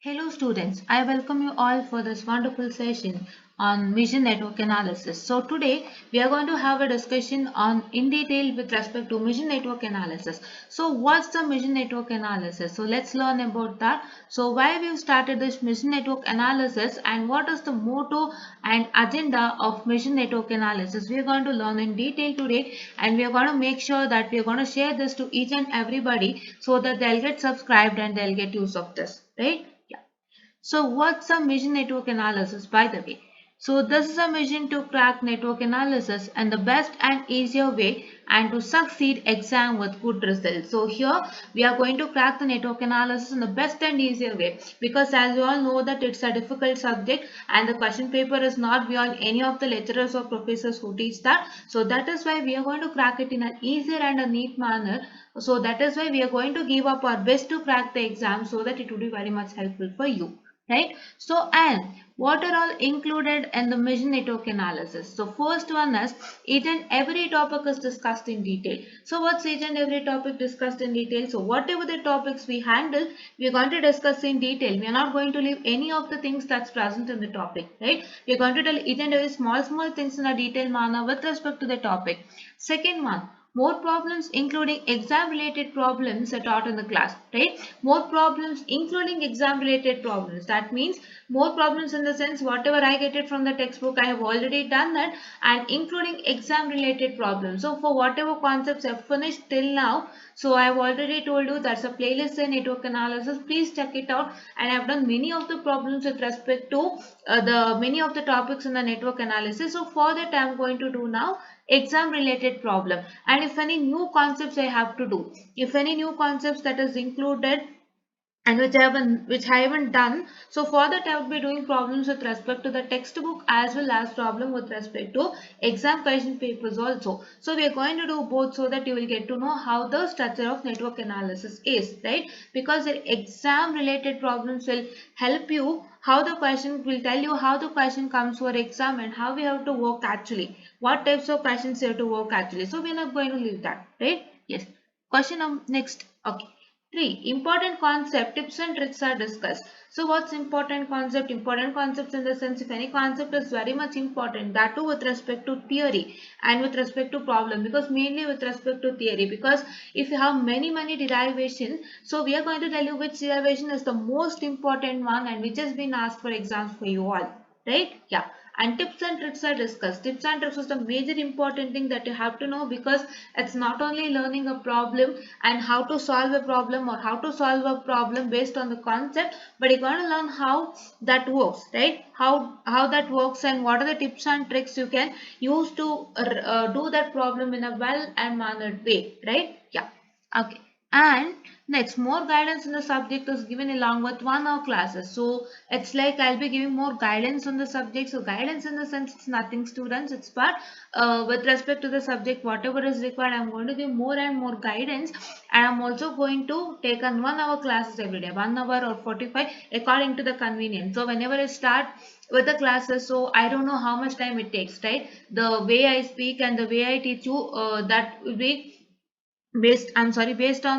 Hello students, I welcome you all for this wonderful session on mission network analysis. So today we are going to have a discussion on in detail with respect to mission network analysis. So what's the mission network analysis? So let's learn about that. So why we've started this mission network analysis and what is the motto and agenda of mission network analysis. We are going to learn in detail today and we are going to make sure that we are going to share this to each and everybody so that they'll get subscribed and they'll get use of this, right? So what's a mission network analysis by the way? So this is a mission to crack network analysis and the best and easier way and to succeed exam with good results. So here we are going to crack the network analysis in the best and easier way because as you all know that it's a difficult subject and the question paper is not beyond any of the lecturers or professors who teach that. So that is why we are going to crack it in an easier and a neat manner. So that is why we are going to give up our best to crack the exam so that it would be very much helpful for you, right? So and what are all included in the mission network analysis? So first one is each and every topic is discussed in detail. So what's each and every topic discussed in detail? So whatever the topics we handle, we are going to discuss in detail. We are not going to leave any of the things that's present in the topic, right? We are going to tell each and every small things in a detailed manner with respect to the topic. Second one, more problems including exam related problems are taught in the class, right? More problems including exam related problems. That means more problems in the sense whatever I get it from the textbook, I have already done that, and including exam related problems. So for whatever concepts I've finished till now, so I've already told you that's a playlist in network analysis. Please check it out. And I've done many of the problems with respect to the many of the topics in the network analysis. So for that I'm going to do now exam related problem, and if any new concepts I have to do, if any new concepts that is included and which I haven't done. So for that I would be doing problems with respect to the textbook as well as problem with respect to exam question papers also. So we are going to do both so that you will get to know how the structure of network analysis is, right? Because the exam related problems will help you how the question will tell you how the question comes for exam and how we have to work actually. What types of questions you have to work actually. So we are not going to leave that, right? Yes. Question next. Okay. 3. Important concept, tips and tricks are discussed. So what's important concept? Important concepts in the sense if any concept is very much important, that too with respect to theory and with respect to problem, because mainly with respect to theory, because if you have many derivation, so we are going to tell you which derivation is the most important one and which has been asked for exams for you all, right? Yeah. And tips and tricks are discussed. Tips and tricks is the major important thing that you have to know, because it's not only learning a problem and how to solve a problem or how to solve a problem based on the concept, but you're going to learn how that works, right? How that works and what are the tips and tricks you can use to do that problem in a well and mannered way, right? Yeah. Okay. And next, more guidance in the subject is given along with 1 hour classes. So it's like I'll be giving more guidance on the subject. So guidance in the sense it's nothing students, it's but with respect to the subject, whatever is required, I'm going to give more and more guidance, and I'm also going to take on 1 hour classes every day, 1 hour or 45 according to the convenience. So whenever I start with the classes, so I don't know how much time it takes, right? The way I speak and the way I teach you, that will be based on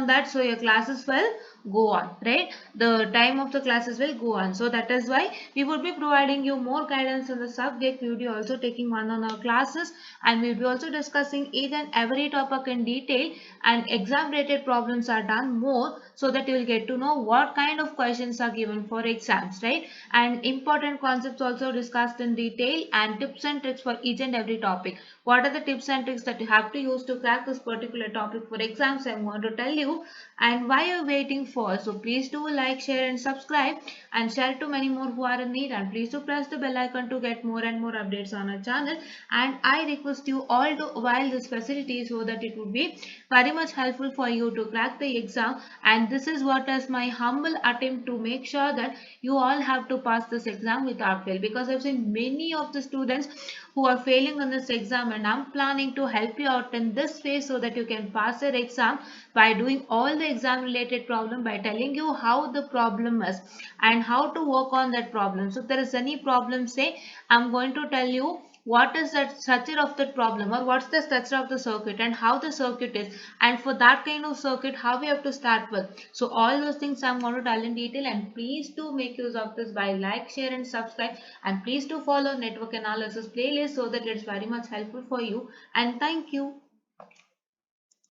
that, so your classes will go on, right? The time of the classes will go on. So that is why we would be providing you more guidance on the subject. We will be also taking 1 on our classes, and we will be also discussing each and every topic in detail, and exam related problems are done more so that you will get to know what kind of questions are given for exams, right? And important concepts also discussed in detail, and tips and tricks for each and every topic. What are the tips and tricks that you have to use to crack this particular topic for exams? I'm going to tell you. And why you're waiting for? So please do like, share and subscribe, and share to many more who are in need, and please do press the bell icon to get more and more updates on our channel. And I request you all to avail this facility so that it would be very much helpful for you to crack the exam. And this is what is my humble attempt to make sure that you all have to pass this exam without fail, because I've seen many of the students who are failing on this exam, and I'm planning to help you out in this phase so that you can pass your exam by doing all the exam related problem, by telling you how the problem is and how to work on that problem. So if there is any problem, say I'm going to tell you what is that structure of that problem, or what's the structure of the circuit and how the circuit is, and for that kind of circuit how we have to start with. So all those things I'm going to tell in detail, and please do make use of this by like, share and subscribe, and please do follow network analysis playlist so that it's very much helpful for you, and thank you.